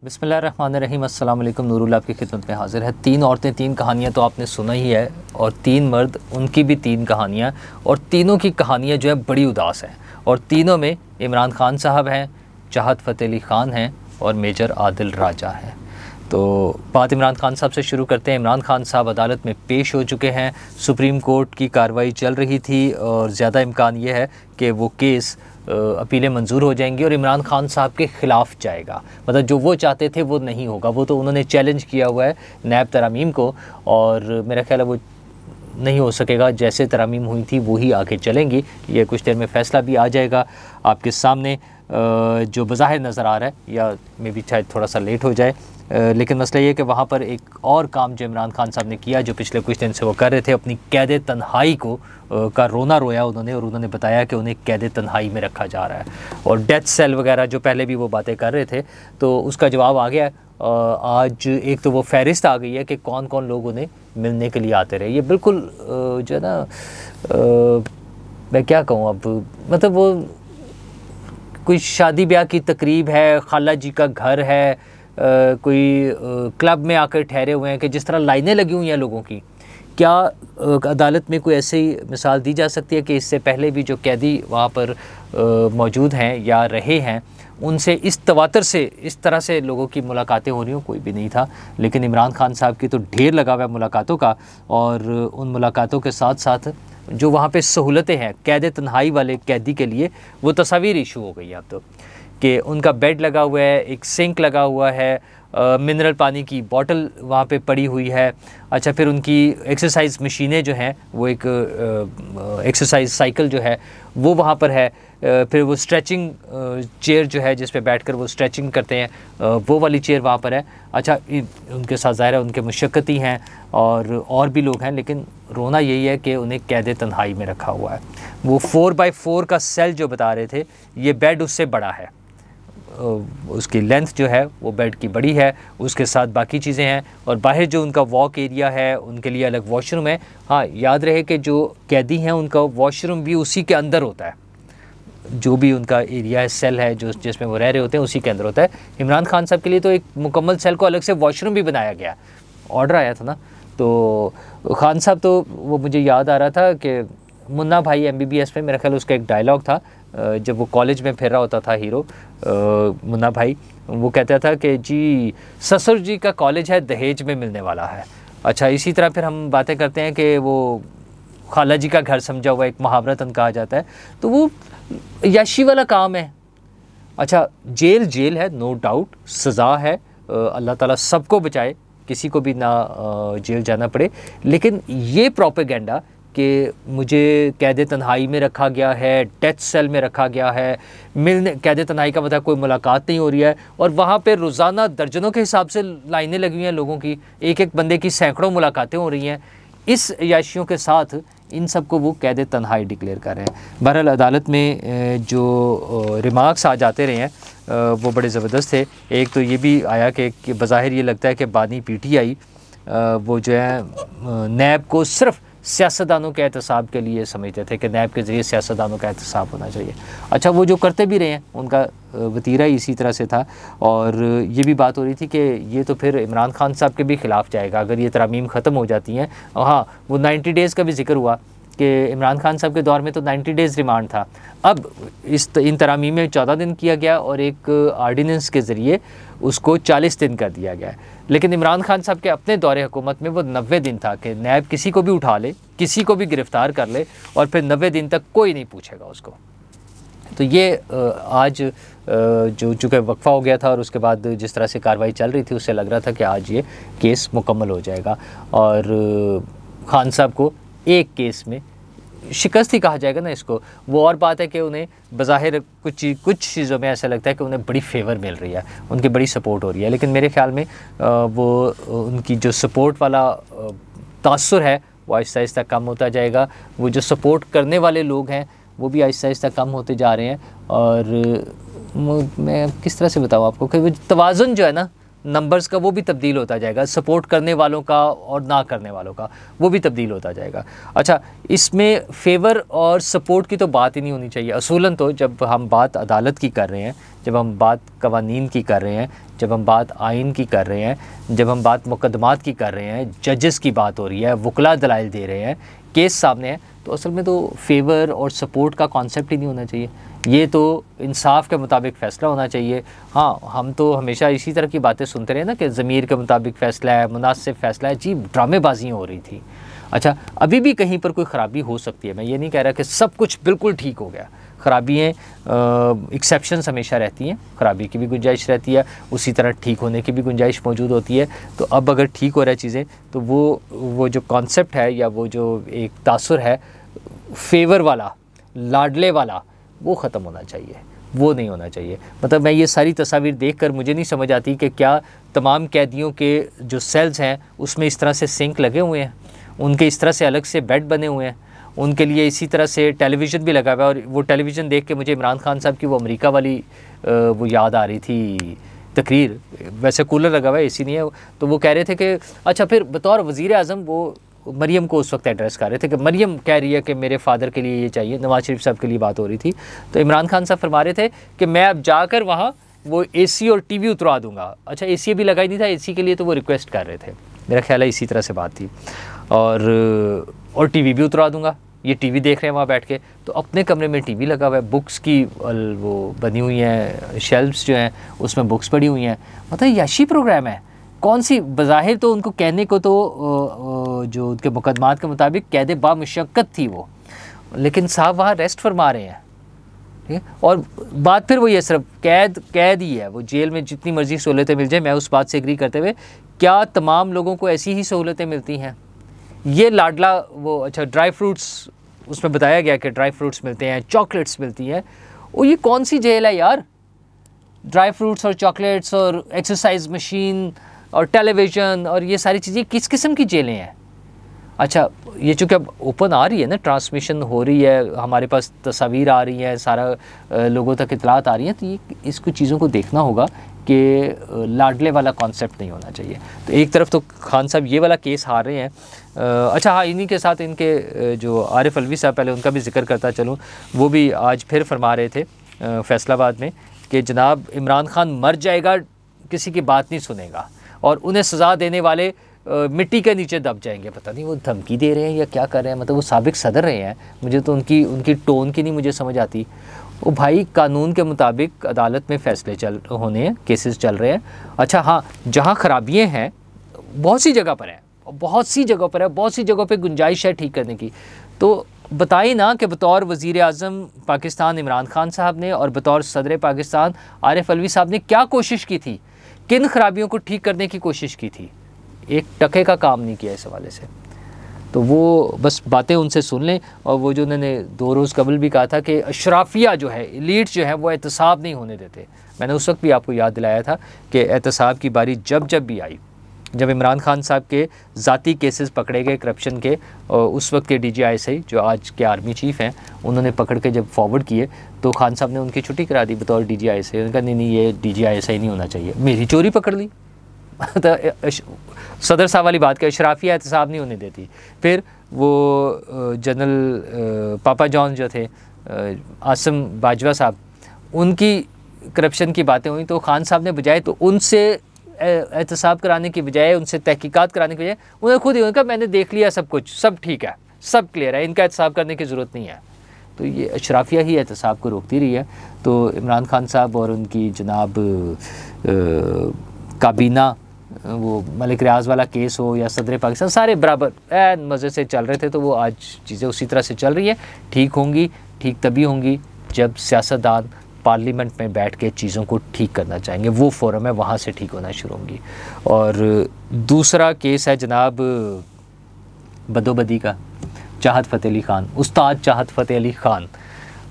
बिस्मिल्लाहिर्रहमानिर्रहीम। अस्सलाम वालेकुम। नूरुल आपकी खिदमत में हाज़िर है। 3 औरतें 3 कहानियाँ तो आपने सुना ही है, और 3 मर्द उनकी भी 3 कहानियाँ, और तीनों की कहानियाँ जो है बड़ी उदास हैं। और तीनों में इमरान खान साहब हैं, चाहत फ़तेह अली ख़ान हैं और मेजर आदिल राजा हैं। तो बात इमरान खान साहब से शुरू करते हैं। इमरान खान साहब अदालत में पेश हो चुके हैं। सुप्रीम कोर्ट की कार्रवाई चल रही थी और ज़्यादा इम्कान ये है कि वो केस अपीलें मंजूर हो जाएंगी और इमरान खान साहब के ख़िलाफ़ जाएगा। मतलब जो वो चाहते थे वो नहीं होगा। वो तो उन्होंने चैलेंज किया हुआ है नैब तरामीम को, और मेरा ख्याल है वो नहीं हो सकेगा। जैसे तरामीम हुई थी वही आगे चलेंगी। ये कुछ देर में फ़ैसला भी आ जाएगा आपके सामने, जो बज़ाहिर नज़र आ रहा है, या मे भी शायद थोड़ा सा लेट हो जाए। लेकिन मसला ये है कि वहाँ पर एक और काम जो इमरान खान साहब ने किया, जो पिछले कुछ दिन से वो कर रहे थे, अपनी कैद तन्हाई को का रोना रोया उन्होंने, और उन्होंने बताया कि उन्हें कैद तन्हाई में रखा जा रहा है और डेथ सेल वगैरह जो पहले भी वो बातें कर रहे थे, तो उसका जवाब आ गया। आज एक तो वो फहरिस्त आ गई है कि कौन कौन लोग उन्हें मिलने के लिए आते रहे। ये बिल्कुल जो है ना, मैं क्या कहूँ अब, मतलब वो कोई शादी ब्याह की तकरीब है, खाला जी का घर है, कोई क्लब में आकर ठहरे हुए हैं कि जिस तरह लाइनें लगी हुई हैं लोगों की। क्या अदालत में कोई ऐसी मिसाल दी जा सकती है कि इससे पहले भी जो कैदी वहाँ पर मौजूद हैं या रहे हैं, उनसे इस तवातर से, इस तरह से लोगों की मुलाकातें हो रही हों? कोई भी नहीं था। लेकिन इमरान खान साहब की तो ढेर लगा हुआ है मुलाकातों का, और उन मुलाकातों के साथ साथ जो वहाँ पे सहूलतें हैं कैद तन्हाई वाले कैदी के लिए, वो तस्वीर इशू हो गई है अब तो, कि उनका बेड लगा हुआ है, एक सिंक लगा हुआ है, मिनरल पानी की बोतल वहाँ पे पड़ी हुई है। अच्छा, फिर उनकी एक्सरसाइज मशीनें जो हैं, वो एक एक्सरसाइज साइकिल जो है वो वहाँ पर है। फिर वो स्ट्रेचिंग चेयर जो है जिस पे बैठकर वो स्ट्रेचिंग करते हैं, वो वाली चेयर वहाँ पर है। अच्छा, उनके साथ ज़ाहिर है उनके मुशक्कती हैं और भी लोग हैं, लेकिन रोना यही है कि उन्हें कैद तन्हाई में रखा हुआ है। वो 4x4 का सेल जो बता रहे थे, ये बेड उससे बड़ा है। उसकी लेंथ जो है वो बेड की बड़ी है, उसके साथ बाकी चीज़ें हैं, और बाहर जो उनका वॉक एरिया है उनके लिए अलग वॉशरूम है। हाँ, याद रहे कि जो कैदी हैं उनका वॉशरूम भी उसी के अंदर होता है। जो भी उनका एरिया है, सेल है जो जिसमें वो रह रहे होते हैं, उसी के अंदर होता है। इमरान खान साहब के लिए तो एक मुकम्मल सेल को अलग से वॉशरूम भी बनाया गया। ऑर्डर आया था ना, तो खान साहब तो वो मुझे याद आ रहा था कि मुन्ना भाई MBBS में मेरा ख्याल उसका एक डायलॉग था, जब वो कॉलेज में फिर रहा होता था हीरो मुन्ना भाई, वो कहता था कि जी ससुर जी का कॉलेज है, दहेज में मिलने वाला है। अच्छा, इसी तरह फिर हम बातें करते हैं कि वो खाला जी का घर समझा हुआ, एक मुहावरतन कहा जाता है, तो वो याशी वाला काम है। अच्छा, जेल है, नो डाउट, सज़ा है, अल्लाह ताला सबको बचाए, किसी को भी ना जेल जाना पड़े। लेकिन ये प्रोपेगेंडा कि मुझे कैद तन्हाई में रखा गया है, डेथ सेल में रखा गया है, मिलने, कैद तन्हाई का मतलब कोई मुलाकात नहीं हो रही है, और वहाँ पे रोज़ाना दर्जनों के हिसाब से लाइनें लगी हुई हैं लोगों की, एक एक बंदे की सैकड़ों मुलाकातें हो रही हैं। इस याशियों के साथ इन सब को वो कैद तन्हाई डिक्लेयर कर रहे हैं। बहरहाल अदालत में जो रिमार्क्स आ जाते रहे हैं वो बड़े ज़बरदस्त थे। एक तो ये भी आया कि बज़ाहिर ये लगता है कि बानी PTI वो जो है नैब को सिर्फ सियासतदानों के एहतसाब के लिए समझते थे कि नैब के ज़रिए सियासतदानों का एहतसाब होना चाहिए। अच्छा, वो जो करते भी रहे हैं उनका वतीरा ही इसी तरह से था। और ये भी बात हो रही थी कि ये तो फिर इमरान खान साहब के भी ख़िलाफ़ जाएगा अगर ये तरामीम ख़त्म हो जाती हैं। और हाँ, वो 90 डेज़ का भी जिक्र हुआ कि इमरान खान साहब के दौर में तो 90 डेज़ रिमांड था। अब इन तरामीम में 14 दिन किया गया और एक आर्डीनेंस के ज़रिए उसको 40 दिन कर दिया गया है। लेकिन इमरान खान साहब के अपने दौरे हुकूमत में वो 90 दिन था कि नैब किसी को भी उठा ले, किसी को भी गिरफ़्तार कर ले, और फिर 90 दिन तक कोई नहीं पूछेगा उसको। तो ये आज जो चूँकि वक्फ़ा हो गया था और उसके बाद जिस तरह से कार्रवाई चल रही थी, उससे लग रहा था कि आज ये केस मुकम्मल हो जाएगा और खान साहब को एक केस में शिकस्त ही कहा जाएगा ना इसको। वो और बात है कि उन्हें बज़ाहिर कुछ चीज़ों में ऐसा लगता है कि उन्हें बड़ी फेवर मिल रही है, उनकी बड़ी सपोर्ट हो रही है, लेकिन मेरे ख़्याल में वो उनकी जो सपोर्ट वाला तासुर है वो आहिस्ता आहिस्ता कम होता जाएगा। वो जो सपोर्ट करने वाले लोग हैं वो भी आहिस्ता आहिस्ता कम होते जा रहे हैं। और मैं किस तरह से बताऊँ आपको कि वो तवाज़ुन जो है ना, नंबर्स का वो भी तब्दील होता जाएगा, सपोर्ट करने वालों का और ना करने वालों का वो भी तब्दील होता जाएगा। अच्छा, इसमें फेवर और सपोर्ट की तो बात ही नहीं होनी चाहिए। असूलन तो जब हम बात अदालत की कर रहे हैं, जब हम बात कवानीन की कर रहे हैं, जब हम बात आइन की कर रहे हैं, जब हम बात मुकदमात की कर रहे हैं, जजेस की बात हो रही है, वकला दलाइल दे रहे हैं, केस सामने है, तो असल में तो फेवर और सपोर्ट का कॉन्सेप्ट ही नहीं होना चाहिए। ये तो इंसाफ के मुताबिक फ़ैसला होना चाहिए। हाँ, हम तो हमेशा इसी तरह की बातें सुनते रहे ना कि ज़मीर के मुताबिक फ़ैसला है, मुनासिब फ़ैसला है। जी, ड्रामेबाजियाँ हो रही थी। अच्छा, अभी भी कहीं पर कोई ख़राबी हो सकती है, मैं ये नहीं कह रहा कि सब कुछ बिल्कुल ठीक हो गया। ख़राबियाँ, एक्सेप्शंस हमेशा रहती हैं, ख़राबी की भी गुंजाइश रहती है, उसी तरह ठीक होने की भी गुंजाइश मौजूद होती है। तो अब अगर ठीक हो रहा है चीज़ें, तो वो जो कॉन्सेप्ट है या वो जो एक तासुर है फेवर वाला, लाडले वाला, वो ख़त्म होना चाहिए, वो नहीं होना चाहिए। मतलब मैं ये सारी तस्वीर देखकर मुझे नहीं समझ आती कि क्या तमाम कैदियों के जो सेल्स हैं उसमें इस तरह से सिंक लगे हुए हैं, उनके इस तरह से अलग से बेड बने हुए हैं, उनके लिए इसी तरह से टेलीविज़न भी लगा हुआ है। और वो टेलीविज़न देख के मुझे इमरान खान साहब की वो अमेरिका वाली वो याद आ रही थी तकरीर। वैसे कूलर लगा हुआ है, एसी नहीं है। तो वो कह रहे थे कि अच्छा, फिर बतौर वज़ीर आज़म वो मरियम को उस वक्त एड्रेस कर रहे थे कि मरियम कह रही है कि मेरे फ़ादर के लिए ये चाहिए, नवाज़ शरीफ साहब के लिए बात हो रही थी। तो इमरान खान साहब फरमा रहे थे कि मैं अब जाकर वहाँ वो एसी और टीवी उतरवा दूंगा। अच्छा, एसी भी लगाई नहीं था, एसी के लिए तो वो रिक्वेस्ट कर रहे थे, मेरा ख्याल है इसी तरह से बात थी। और टीवी भी उतरवा दूंगा। ये टीवी देख रहे हैं वहाँ बैठ के, तो अपने कमरे में टीवी लगा हुआ है, बुक्स की वो बनी हुई हैं, शेल्फ्स जो हैं उसमें बुक्स पड़ी हुई हैं। मतलब याशी प्रोग्राम है। कौन सी, बज़ाहिर तो उनको कहने को तो जो उनके मुकदमात के मुताबिक कैद बामुशक्कत थी वो, लेकिन साहब वहाँ रेस्ट फरमा रहे हैं, ठीक है। और बात फिर वही है, सिर्फ कैद ही है, वो जेल में जितनी मर्जी सहूलतें मिल जाए, मैं उस बात से एग्री करते हुए, क्या तमाम लोगों को ऐसी ही सहूलतें मिलती हैं? ये लाडला वो, अच्छा, ड्राई फ्रूट्स उसमें बताया गया कि ड्राई फ्रूट्स मिलते हैं, चॉकलेट्स मिलती हैं। वो ये कौन सी जेल है यार? ड्राई फ्रूट्स और चॉकलेट्स और एक्सरसाइज मशीन और टेलीविज़न और ये सारी चीज़ें किस किस्म की जेलें हैं? अच्छा, ये चूँकि अब ओपन आ रही है ना, ट्रांसमिशन हो रही है, हमारे पास तस्वीर आ रही है, सारा लोगों तक इतलात आ रही है, तो ये इसको चीज़ों को देखना होगा कि लाडले वाला कॉन्सेप्ट नहीं होना चाहिए। तो एक तरफ तो खान साहब ये वाला केस हार रहे हैं। अच्छा हाँ, इन्हीं के साथ इनके जो आरिफ अलवी साहब, पहले उनका भी जिक्र करता चलूँ, वो भी आज फिर फरमा रहे थे फैसलाबाद में कि जनाब इमरान खान मर जाएगा, किसी की बात नहीं सुनेगा और उन्हें सज़ा देने वाले मिट्टी के नीचे दब जाएंगे। पता नहीं वो धमकी दे रहे हैं या क्या कर रहे हैं, मतलब वो साबिक सदर रहे हैं, मुझे तो उनकी टोन की नहीं मुझे समझ आती। वो भाई कानून के मुताबिक अदालत में फ़ैसले होने हैं, केसेस चल रहे हैं। अच्छा हाँ, जहाँ ख़राबियाँ हैं बहुत सी जगह पर है, बहुत सी जगहों पर गुंजाइश है ठीक करने की, तो बताइए ना कि बतौर वज़ीर आज़म पाकिस्तान इमरान खान साहब ने और बतौर सदर पाकिस्तान आरिफ अलवी साहब ने क्या कोशिश की थी, किन खराबियों को ठीक करने की कोशिश की थी? एक टके का काम नहीं किया इस हवाले से। तो वो बस बातें उनसे सुन लें। और वो जो उन्होंने 2 रोज़ कबल भी कहा था कि अशराफिया जो है, एलीट जो है, वो एहतसाब नहीं होने देते। मैंने उस वक्त भी आपको याद दिलाया था कि एहतसाब की बारी जब भी आई, जब इमरान खान साहब के ज़ाती केसेस पकड़े गए करप्शन के, और उस वक्त के DGISI जो आज के आर्मी चीफ़ हैं, उन्होंने पकड़ के जब फॉरवर्ड किए तो खान साहब ने उनकी छुट्टी करा दी बतौर DGISI। उन्होंने कहा नहीं ये DGISI नहीं होना चाहिए, मेरी चोरी पकड़ ली। तो सदर साहब वाली बात, के अशराफिया एहतसाब नहीं होने देती। फिर वो जनरल पापा जॉन जो थे, आसिम बाजवा साहब, उनकी करप्शन की बातें हुई तो खान साहब ने बजाय तो उनसे एहतसाब कराने की बजाय, उनसे तहकीकात कराने की बजाय, उन्हें खुद ही कहा मैंने देख लिया सब कुछ, सब ठीक है, सब क्लियर है, इनका एहतसाब करने की ज़रूरत नहीं है। तो ये अशराफिया ही एहतसाब को रोकती रही है। तो इमरान खान साहब और उनकी जनाब काबीना, वो मलिक रियाज वाला केस हो या सदर पाकिस्तान, सारे बराबर मज़े से चल रहे थे। तो वो आज चीज़ें उसी तरह से चल रही हैं। ठीक होंगी, ठीक तभी होंगी जब सियासतदान पार्लियामेंट में बैठ के चीज़ों को ठीक करना चाहेंगे, वो फोरम है, वहाँ से ठीक होना शुरू होंगी। और दूसरा केस है जनाब बदोबदी का, चाहत फ़तेह अली ख़ान, उस्ताद चाहत फ़तेह अली ख़ान।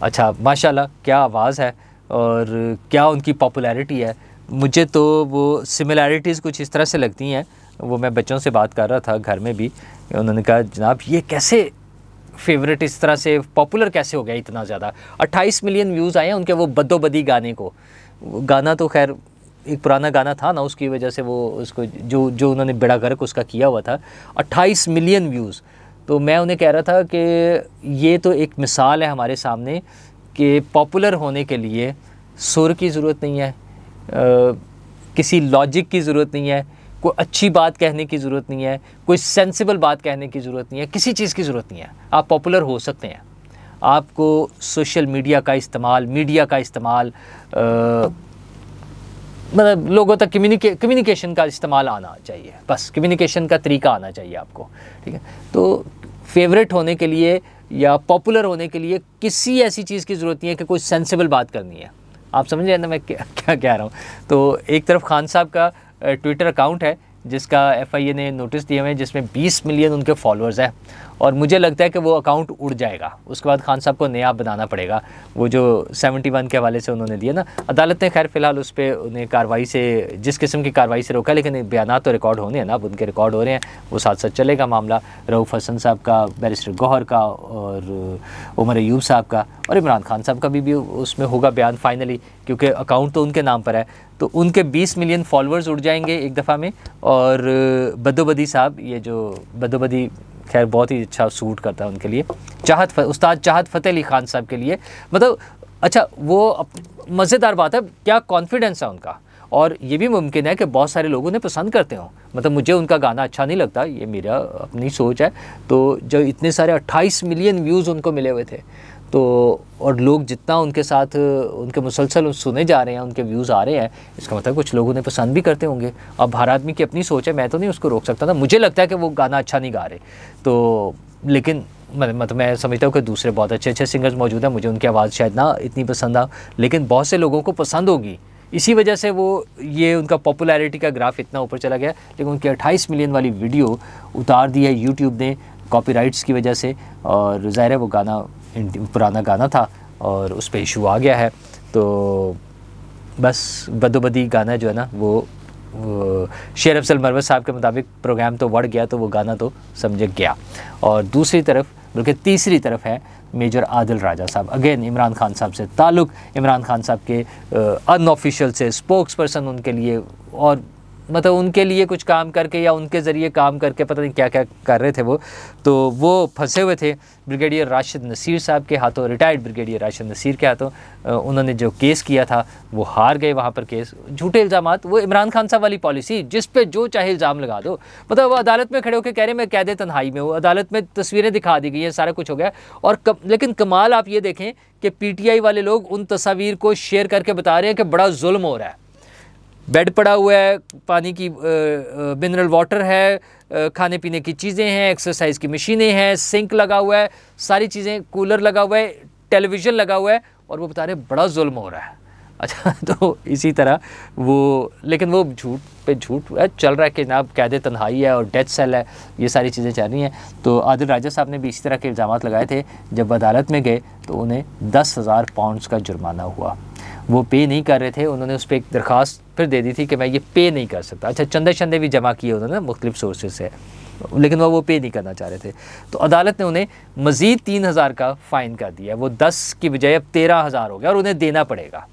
अच्छा माशाल्लाह क्या आवाज़ है और क्या उनकी पॉपुलैरिटी है। मुझे तो वो सिमिलैरिटीज़ कुछ इस तरह से लगती हैं। वो मैं बच्चों से बात कर रहा था घर में भी, उन्होंने कहा जनाब ये कैसे फेवरेट इस तरह से पॉपुलर कैसे हो गया इतना ज़्यादा। 28 मिलियन व्यूज़ आए हैं उनके वो बदोबदी गाने को। गाना तो खैर एक पुराना गाना था ना, उसकी वजह से वो उसको जो जो उन्होंने बेड़ा गर्क उसका किया हुआ था, 28 मिलियन व्यूज़। तो मैं उन्हें कह रहा था कि ये तो एक मिसाल है हमारे सामने कि पॉपुलर होने के लिए सुर की ज़रूरत नहीं है, किसी लॉजिक की ज़रूरत नहीं है, कोई अच्छी बात कहने की ज़रूरत नहीं है, कोई सेंसिबल बात कहने की ज़रूरत नहीं है, किसी चीज़ की ज़रूरत नहीं है। आप पॉपुलर हो सकते हैं। आपको सोशल मीडिया का इस्तेमाल, मीडिया का इस्तेमाल, मतलब लोगों तक कम्युनिकेशन का इस्तेमाल आना चाहिए, बस कम्युनिकेशन का तरीका आना चाहिए आपको, ठीक है। तो फेवरेट होने के लिए या पॉपुलर होने के लिए किसी ऐसी चीज़ की ज़रूरत नहीं है कि कोई सेंसिबल बात करनी है। आप समझ रहे हैं ना मैं क्या कह रहा हूँ। तो एक तरफ खान साहब का ट्विटर अकाउंट है जिसका FIA ने नोटिस दिए हुए हैं, जिसमें 20 मिलियन उनके फॉलोअर्स हैं, और मुझे लगता है कि वो अकाउंट उड़ जाएगा। उसके बाद खान साहब को नया बनाना पड़ेगा। वो जो 71 के हवाले से उन्होंने दिया ना, अदालत ने खैर फ़िलहाल उस पर उन्हें कार्रवाई से, जिस किस्म की कार्रवाई से रोका, लेकिन बयान तो रिकॉर्ड होने हैं ना, अब उनके रिकॉर्ड हो रहे हैं, वो साथ साथ चलेगा मामला। रऊफ़ हसन साहब का, बैरिस्टर गौहर का, और उमर अयूब साहब का, और इमरान खान साहब का भी उसमें होगा बयान फाइनली, क्योंकि अकाउंट तो उनके नाम पर है। तो उनके 20 मिलियन फॉलोअर्स उड़ जाएंगे एक दफ़ा में। और बदोबदी साहब, ये जो बदोबदी खैर बहुत ही अच्छा सूट करता है उनके लिए, उस्ताद चाहत फ़तेह अली खान साहब के लिए, मतलब अच्छा, वो मज़ेदार बात है, क्या कॉन्फिडेंस है उनका। और ये भी मुमकिन है कि बहुत सारे लोग उन्हें पसंद करते हों, मतलब मुझे उनका गाना अच्छा नहीं लगता, ये मेरा अपनी सोच है। तो जो इतने सारे 28 मिलियन व्यूज़ उनको मिले हुए थे, तो और लोग जितना उनके साथ उनके मुसलसल सुने जा रहे हैं, उनके व्यूज़ आ रहे हैं, इसका मतलब कुछ लोग उन्हें पसंद भी करते होंगे। अब हर आदमी की अपनी सोच है, मैं तो नहीं उसको रोक सकता था। मुझे लगता है कि वो गाना अच्छा नहीं गा रहे, तो लेकिन मतलब मैं समझता हूँ कि दूसरे बहुत अच्छे अच्छे सिंगर्स मौजूद हैं, मुझे उनकी आवाज़ शायद ना इतनी पसंद आ, लेकिन बहुत से लोगों को पसंद होगी। इसी वजह से वो ये उनका पॉपुलैरिटी का ग्राफ इतना ऊपर चला गया। लेकिन उनकी 28 मिलियन वाली वीडियो उतार दी है यूट्यूब ने कॉपीराइट्स की वजह से, और ज़ाहिर है वो गाना पुराना गाना था और उस पर इशू आ गया है। तो बस बदोबदी गाना जो है ना, वो शेर अफजल मरवत साहब के मुताबिक प्रोग्राम तो बढ़ गया, तो वो गाना तो समझ गया। और दूसरी तरफ, बल्कि तीसरी तरफ है मेजर आदिल राजा साहब, अगेन इमरान खान साहब से ताल्लुक़, इमरान खान साहब के अनऑफिशियल से स्पोक्स पर्सन उनके लिए, और मतलब उनके लिए कुछ काम करके या उनके ज़रिए काम करके पता नहीं क्या क्या कर रहे थे वो। तो वो फंसे हुए थे ब्रिगेडियर राशिद नसीर साहब के हाथों, रिटायर्ड ब्रिगेडियर राशिद नसीर के हाथों। उन्होंने जो केस किया था वो हार गए वहाँ पर केस, झूठे इल्ज़ामात। वो इमरान खान साहब वाली पॉलिसी, जिस पे जो चाहे इल्ज़ाम लगा दो, मतलब वो अदालत में खड़े होकर कह रहे हैं मैं कैद तन्हाई में हूँ, अदालत में तस्वीरें दिखा दी गई हैं, सारा कुछ हो गया। और लेकिन कमाल आप ये देखें कि PTI वाले लोग उन तस्वीर को शेयर करके बता रहे हैं कि बड़ा जुल्म हो रहा है। बेड पड़ा हुआ है, पानी की मिनरल वाटर है, खाने पीने की चीज़ें हैं, एक्सरसाइज की मशीनें हैं, सिंक लगा हुआ है, सारी चीज़ें, कूलर लगा हुआ है, टेलीविज़न लगा हुआ है, और वो बता रहे बड़ा जुल्म हो रहा है। अच्छा, तो इसी तरह वो, लेकिन वो झूठ पे झूठ चल रहा है कि जनाब कैद तन्हाई है और डेथ सेल है, ये सारी चीज़ें चल रही हैं। तो आदिल राजा साहब ने भी इसी तरह के इल्ज़ाम लगाए थे। जब अदालत में गए तो उन्हें 10,000 पाउंड्स का जुर्माना हुआ। वो पे नहीं कर रहे थे, उन्होंने उस पर एक दरख्वास्त फिर दे दी थी कि मैं ये पे नहीं कर सकता। अच्छा, चंदे भी जमा किए उन्होंने मुख्तलिफ सोर्सेज से, लेकिन वो पे नहीं करना चाह रहे थे। तो अदालत ने उन्हें मज़ीद 3,000 का फ़ाइन कर दिया। वो 10 की बजाय अब 13,000 हो गया और उन्हें देना पड़ेगा।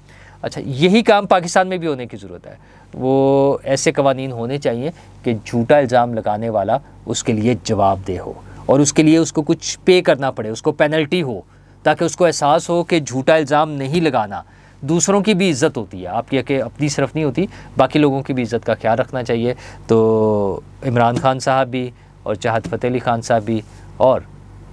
अच्छा, यही काम पाकिस्तान में भी होने की ज़रूरत है। वो ऐसे कवानीन होने चाहिए कि झूठा इल्ज़ाम लगाने वाला उसके लिए जवाबदेह हो, और उसके लिए उसको कुछ पे करना पड़े, उसको पेनल्टी हो, ताकि उसको एहसास हो कि झूठा इल्ज़ाम नहीं लगाना। दूसरों की भी इज़्ज़त होती है, आपकी कि अपनी सिर्फ नहीं होती, बाकी लोगों की भी इज़्ज़त का ख्याल रखना चाहिए। तो इमरान खान साहब भी, और चाहत फ़तेह अली खान साहब भी, और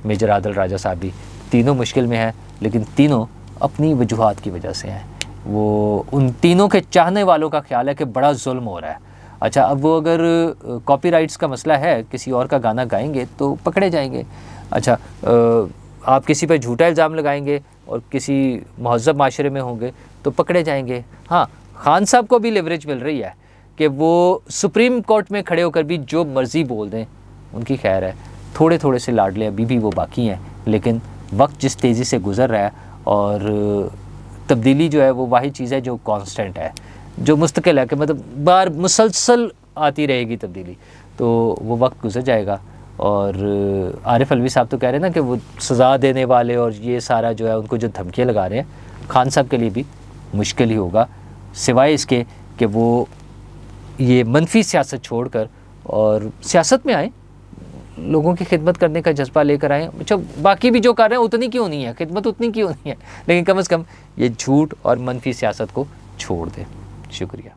मेजर आदिल राजा साहब भी, तीनों मुश्किल में हैं, लेकिन तीनों अपनी वजूहात की वजह से हैं। वो उन तीनों के चाहने वालों का ख्याल है कि बड़ा जुल्म हो रहा है। अच्छा, अब वो अगर कॉपीराइट्स का मसला है, किसी और का गाना गाएंगे तो पकड़े जाएंगे। अच्छा, आप किसी पर झूठा इल्ज़ाम लगाएंगे और किसी महज़्ज़ब माशरे में होंगे तो पकड़े जाएंगे। हाँ, खान साहब को भी लेवरेज मिल रही है कि वो सुप्रीम कोर्ट में खड़े होकर भी जो मर्ज़ी बोल दें, उनकी खैर है। थोड़े थोड़े से लाडले अभी भी वो बाकी हैं, लेकिन वक्त जिस तेज़ी से गुज़र रहा है, और तब्दीली जो है वो वाही चीज़ है जो कांस्टेंट है, जो मुस्तकिल है, कि मतलब बार मुसलसल आती रहेगी तब्दीली। तो वो वक्त गुजर जाएगा। और आरिफ अलवी साहब तो कह रहे हैं ना कि वो सज़ा देने वाले और ये सारा जो है उनको जो धमकियाँ लगा रहे हैं, खान साहब के लिए भी मुश्किल ही होगा, सिवाय इसके कि वो ये मनफी सियासत छोड़कर और सियासत में आए, लोगों की खिदमत करने का जज्बा लेकर आए। अच्छा, बाकी भी जो कर रहे हैं उतनी क्यों नहीं है, खिदमत उतनी क्यों नहीं है, लेकिन कम से कम ये झूठ और मनफी सियासत को छोड़ दें। शुक्रिया।